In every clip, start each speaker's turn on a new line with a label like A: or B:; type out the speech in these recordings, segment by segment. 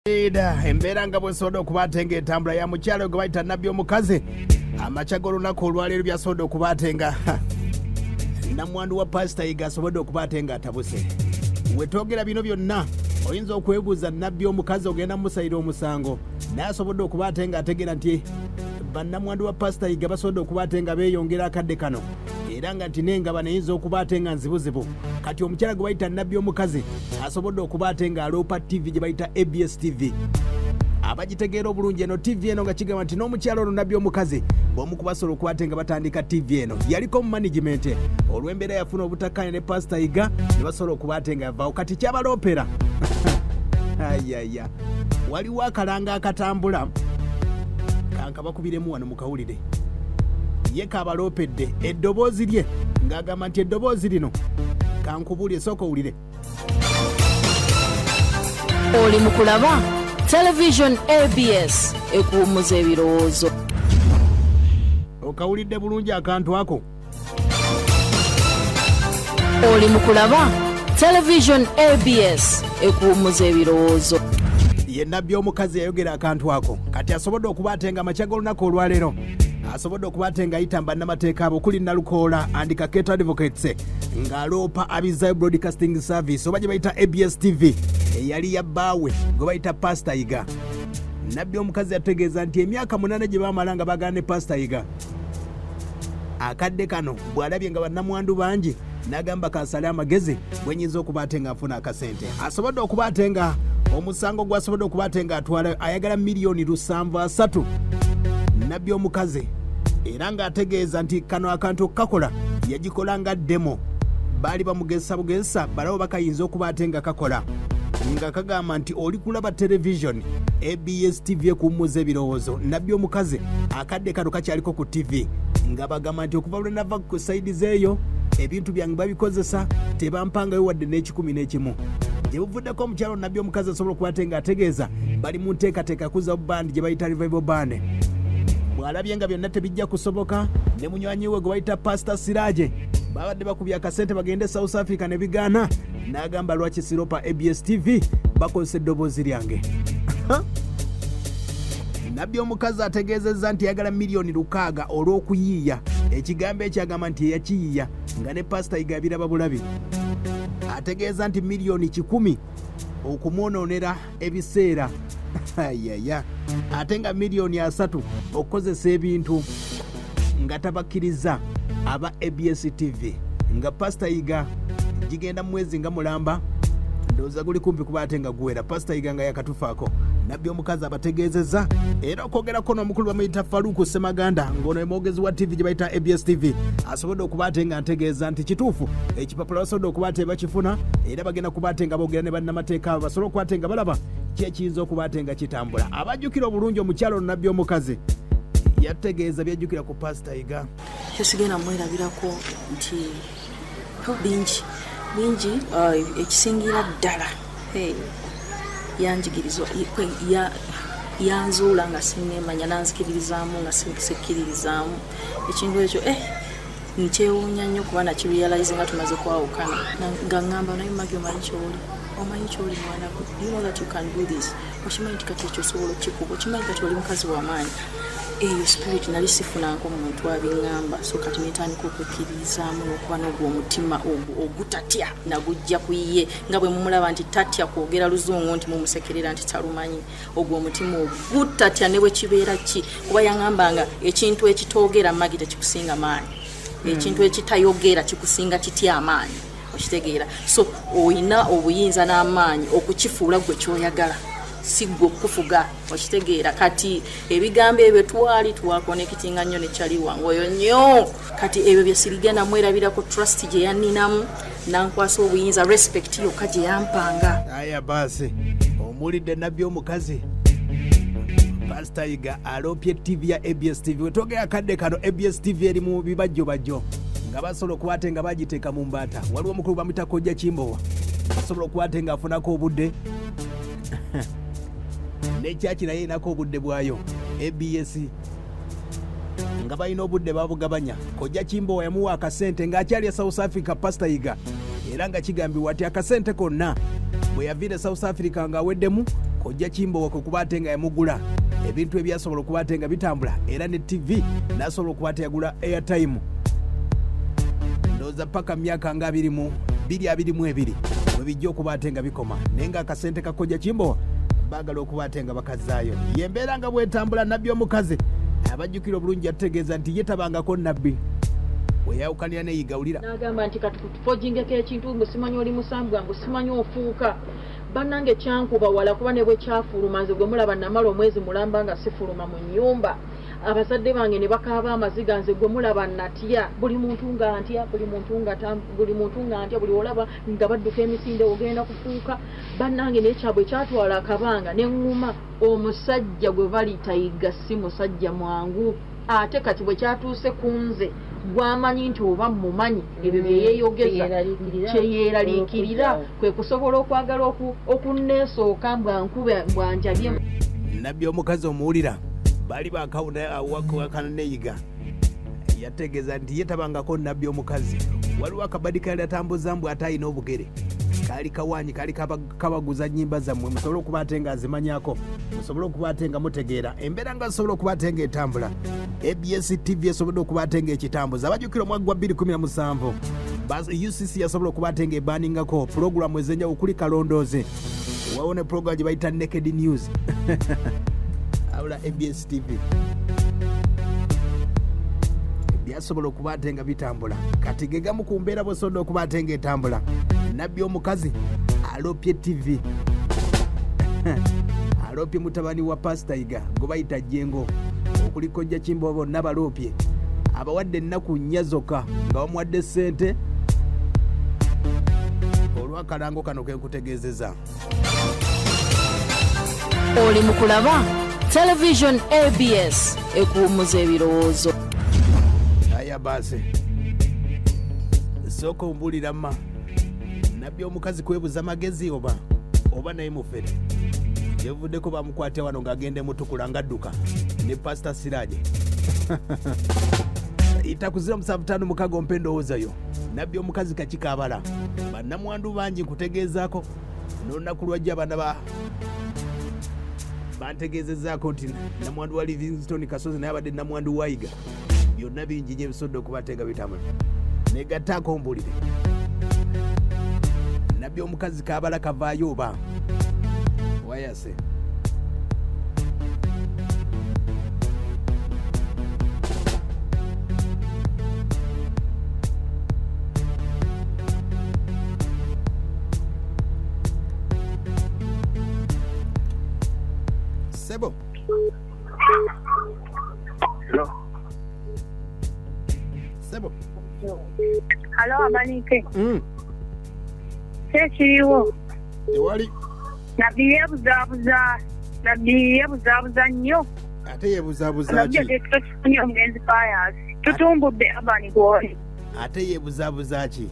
A: Embeera nga bwesobola okubatenga etambula ya mukyalo gwe bayita Nabbi Omukazi amachago olunaku olwaleero byasobodde okubatenga Namwandu wa Pastor Yiga asobodde okubatenga Atabuse. Wetwogera bino byonna oyinza okwebuuza Nabbi Omukazi ogenda musayira omusango naye asobodde okubatenga ategeera nti bannamwandu wa Pastor Yiga basobodde okubatenga beeyongera akadde kano era nga nti n'engaba neyinza okubatenga nzibuzibu. Kati omukyala gwe bayita Nabbi Omukazi asobodde okubatenga Alopye TV gye bayita ABS TV. Abagitegeera obulungi eno TV eno nga kigamba nti n'omukyala ono Nabbi Omukazi bw'omu kubasobola okubatenga batandika TV eno yaliko mu management olw'embeera yafuna obutakkaanya ne Pastor Yiga ne basobola okubatenga yavaawo. Kati kyabaloopera ayaya waliwo akalanga akatambula kanka bakubiremu wano mu kawulire ye kabaloopedde eddoboozi lye ng'agamba nti eddoboozi lino kankubulye sooka owulire.
B: Oli mu kulaba Television ABS ekuwummuza ebirowoozo.
A: Okawulidde bulungi akantu ako.
B: Oli mu kulaba Television ABS ekuwummuza ebirowoozo.
A: Ye Nabbi Omukazi yayogera akantu ako kati asobodde okubatenga amachago olunaku olwaleero asobodde okubatenga ayita bannamateeka abo okuli Nalukoola and Kaketo Advocates ng'aloopa Abizaayo Broadcasting Service oba gye bayita ABS TV eyali ya bbaawe gwe bayita Pastor Yiga. Nabbi Omukazi yategeeza nti emyaka 8 gye baamala nga bagana ne Pastor Yiga akadde kano bw'alabye nga bannamwandu bangi n'agamba kansale amagezi bwenyinza okubatenga afuna akasente. Asobodde okubatenga omusango gwasobodde okubatenga atwala Ayagala $730,000 Nabbi Omukazi era ng'ategeeza nti kano akantu kakola yagikola nga demo baali bamugesa balawo bakayinza okubatenga kakola nga kagamba nti oli kulaba television ABS TV ekuwummuza ebirowoozo. Nabbi Omukazi akadde kano kakyaliko ku TV nga bagamba nti okuva lwe nava ku sayidi zeeyo ebintu byange babikozesa tebampangayo wadde n'ekikumi n'ekimu. Gye buvuddeko omukyalo Nabbi Omukazi asobola okubatenga ategeeza bali mu nteekateeka kuza band gye bayita Revival Band. Bw'alabye nga byonna tebijja kusoboka ne munywanyi we gwe bayita Pastor Siraje babadde bakubye akasente bagende South Africa ne bigaana n'agamba lwaki siropa ABS TV bakozesa eddoboozi lyange. Nabbi Omukazi ategeezezza nti yagala $600,000 olw'okuyiiya ekigambo ekyagamba nti yakiyiiya nga ne Pastor Yiga abiraba bulabi. Ategeeza nti $1,000,000 okumwonoonera ebiseera ayaya ate nga $3,000,000 okukozesa ebintu nga tabakkiriza aba ABS TV nga Pastor Yiga gigenda mu mwezi nga mulamba ndowooza guli kumpi kubatenga guwera Pastor Yiga nga yakatufaako. Nabbi Omukazi abategeezezza era okwogerako n'omukulu bamuyita Faruku Semaganda ng'ono emwogezi wa TV gye bayita ABS TV asobodde okubatenga ntegeeza nti kituufu ekipapula basobodde okubatenga bakifuna era bagenda kubatenga boogera ne bannamateeka abo basobole okubatenga balaba kyekiyinza okubatenga kitambula. Abajjukira obulungi omukyalo Nabbi Omukazi yategeeza byajjukira ku Pastor Yiga.
C: Kyesigenda mwerabirako nti bingi ekisingira ddala yanjigirizwa yanzuula nga sinnemanya nanzikiririzaamu nga sinkisekkiririzaamu ekintu ekyo nkyewuunya nnyo kuba nakirealize nga tumaze kwawukana nga ngamba naye magi omanyi kyoli mwana gwe you know that you can do this okimanyi nti kati ekyo osobola okikuba okimanyi kati oli mukazi w'amaanyi eyo spirit nali sifunanko mu muntu abiŋŋamba so kati netandika okwekkiririzaamu n'okuba n'ogwo omutima ogutatya nagujja ku ye nga bwe mumulaba nti tatya kwogera luzungu nti mumusekerera nti talumanyi ogwo omutima ogutatya ne bwe kibeera ki kuba yaŋŋambanga ekintu ekitoogera magi tekikusinga maanyi ekintu ekitayogera kikusinga kitya amaanyi okitegeera so oyina obuyinza n'amaanyi okukifuula gwe kyoyagala sigwe okufuga okitegeera kati ebigambo ebyo twakonekitinga nnyo nekyali wange oyo nnyo kati ebyo byesirigenda mwerabirako trust gye yaninamu nankwasa obuyinza respect yokka gye yampanga.
A: Aya basi omulidde Nabbi Omukazi Pastor Yiga Alopye TV ya ABS TV wetogera akadde kano ABS TV eri mu bibajjo nga basobola okubatenga bagiteeka mu mbaata waliwo omukulu bamuyita Kojja Kimbowa basobola okubatenga afunako obudde n'ekyaki naye enako obudde bwayo ABS nga balina obudde babugabanya. Kojja Kimbowa yamuwa akasente ng'akyali ya South Africa Pastor Yiga era nga kigambibwa ati akasente konna bwe yaviire South Africa ng'aweddemu kojja Kimbowa kuba ate nga yamugula ebintu ebyasobola okuba ate nga bitambula era ne TV n'asobola okuba ate yagula airtime ndowooza paka myaka nga 22 bwe bijja okuba ate nga bikoma naye nga akasente ka kojja Kimbowa baagala okuba ate nga bakazaayo yembeera nga bwetambula Nabbi Omukazi abajjukira obulungi ategeeza nti yetabangako Nabbi weyawukanira neyigawulira
D: n'agamba nti katufojingeko ekintu nge simanyi oli musambwa nge simanyi ofuuka bannange kyankuba wala kuba ne bwe kyafuluma nze gwe mulaba namala omwezi mulamba nga sifuluma mu nnyumba abazadde bange ne bakaaba amaziga nze gwe mulaba natya buli muntu nga ntya buli olaba nga badduka emisinde ogenda kufuuka bannange n'ekyabwe kyatwala akabanga neŋŋuma omusajja gwe balitayiga si musajja mwangu ate kati bwe kyatuuse ku nze gwamanyi nti oba mumanyi ebyo byeyeeyogeza kyeyeeraliikirira kwe kusobola okwagala okunneesooka mbwankube mbwanjabye.
A: Nabbi Omukazi omuwulira baali bakawakana neyiga yategeeza nti yetabangako Nabbi Omukazi waliwo akabadi kaali atambuza mbw ate alina obugere kaali kawanyi kaali kabaguza nnyimba zammwe musobole okuba ate nga azimanyako musobole okuba ate nga mutegeera embeera nga zisobole okuba ate nga etambula ABS TV esobodde okuba ate nga ekitambuza abajjukira omwaka gwa 2017 UCC yasobola okuba ate nga ebaningako pulogulamu ezenjawulo kuli kalondooze wawo ne pulogulamu gye bayita Naked News awula ABS TV byasobola okuba ate nga bitambula kati gegamu ku mbeera bw'osobodde okuba ate nga etambula Nabbi Omukazi Alopye TV Alopye mutabani wa Pastor Iga gwe bayita Jengo okuli kojja Kimbowa bonna Balopye abawadde ennaku 4 zokka nga bamuwadde ssente olw'akalango kano ke nkutegeezeza.
B: Oli mu kulaba Television ABS ekuwummuza ebirowoozo.
A: Aya baase sooka ombulira mma Nabbi Omukazi kwebuza magezi oba naye mufere yevuddeko bamukwate wano ng'agenda emutukula ngadduka ne Pastor Siraje ita ku 0756 mpe ndowoozayo Nabbi Omukazi kakikaabala bannamwandu bangi nkutegeezaako n'olunaku lwajja abaana bantegeezezaako nti namwandu wa Livingstone Kasozi naye abadde namwandu wayiga byonna bingi nyo ebisodde okuba ate nga bitambula negattaako mbulire Nabbi Omukazi kaabala kavaayo oba wayase Sebo.
E: Hello.
A: Sebo.
E: Hello, abanike. Kiriwo.
A: Ewali.
E: Nabbi yebuzabuza nnyo.
A: Ate yebuzabuza ki?
E: Tufunye omugenzi fayas. Tutumbudde abani gwoli.
A: Ate yebuzabuza ki?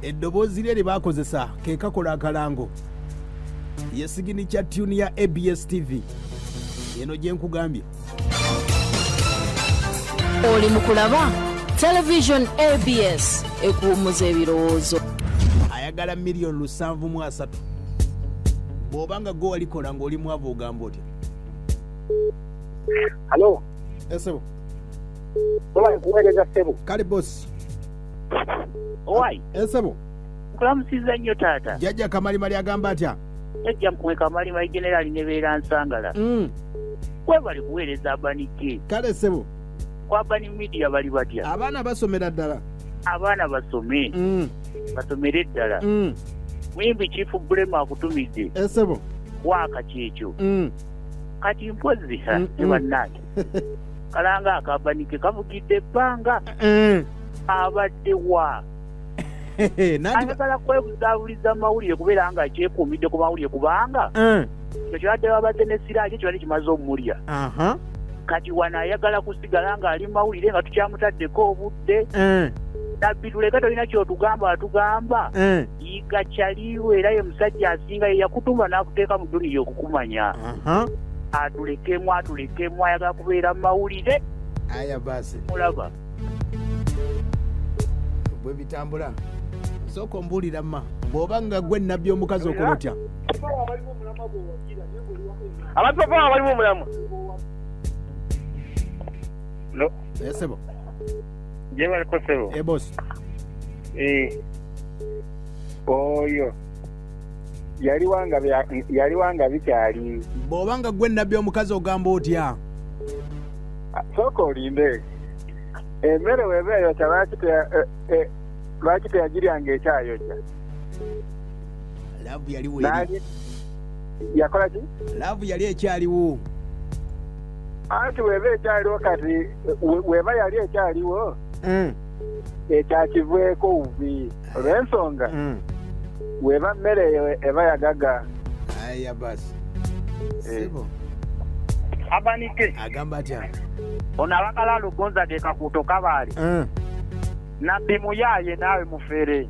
A: Edobozi lye bakozesa ke kakola akalango. Yesigini kya tune ya ABS TV. Yeno gye nkugambye.
B: Oli mu kulaba Television ABS ekuwummuza ebirowoozo.
A: Ayagala $7,300,000 bw'obanga gwe walikola ng'oli mwavu ogamba otya?
E: Hello.
A: Sebo.
E: Owa kuweereza Sebo.
A: Kale boss.
E: Owai.
A: Sebo.
E: Nkulamusiza nnyo taata.
A: Jjajja Kamalimali agamba atya?
E: Jjajja Kamalimali generali ne beera Nsangala. Kwe bali kuweereza abanike.
A: Kale Sebo.
E: Kwabani media bali batya?
A: Abaana basomera ddala.
E: Abaana basome. Basomere ddala. Muyimbi Chief Bulema akutumidde.
A: Sebo.
E: Waka kyekyo. Kati mpozi bannange. Kalanga akabanike kavugidde ebbanga. Abadde wa. Ayagala kwebuzaabuliza mawulire kubeera nga kyekuumidde ku mawulire kubanga ekyo babadde ne Siraje kibadde kimaze omulya. Kati wano ayagala kusigala ng'ali mawulire nga tukyamutaddeko obudde. Nabbi tuleka tolina kyotugamba atugamba yiga kyaliwe era ye musajja asinga ye yakutuma n'akuteeka mu duniya okukumanya. Atulekemu ayagala kubeera mawulire.
A: Aya basi
E: mulaba
A: bwe bitambula sooka ombulira mma bw'oba nga gwe Nabbi omukazi okola otya
E: abantu bava bali mu mulamu no
A: sebo
E: je bali ko sebo
A: boss
E: oyo yali wanga bikyali
A: bw'oba nga gwe Nabbi omukazi ogamba otya
E: sooka olimbe emmere weeba eyokya lwaki teyagiryanga ekyayokya
A: laavu yali weeri
E: yakola ki
A: laavu yali ekyaliwo
E: anti weeba ekyaliwo kati weeba yali ekyaliwo ekyakivweko bubi olw'ensonga weeba mmere eyo eba yagaga
A: aya basi sebo
E: abanike
A: agamba atya
E: ono abakala lugonza ge kakuto kabaali Nabbi muyaye naawe mufere